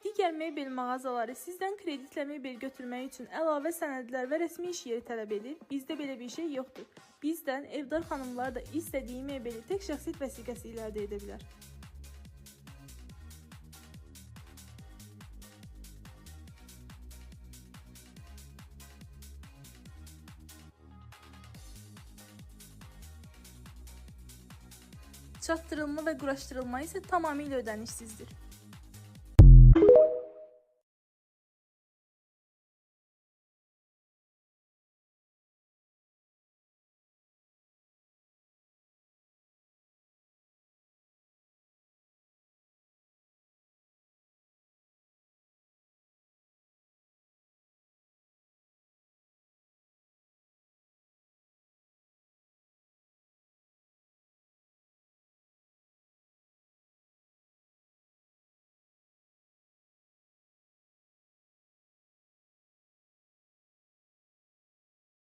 Digər mebel mağazaları sizdən kreditlə mebel götürmək üçün əlavə sənədlər və rəsmi iş yeri tələb edir. Bizdə belə bir şey yoxdur. Bizdən evdar xanımlar da istədiyi mebeli tək şəxsiyyət vəsiqəsi ilə əldə edə bilər. Çatdırılma və quraşdırılma isə tamamilə ödənişsizdir.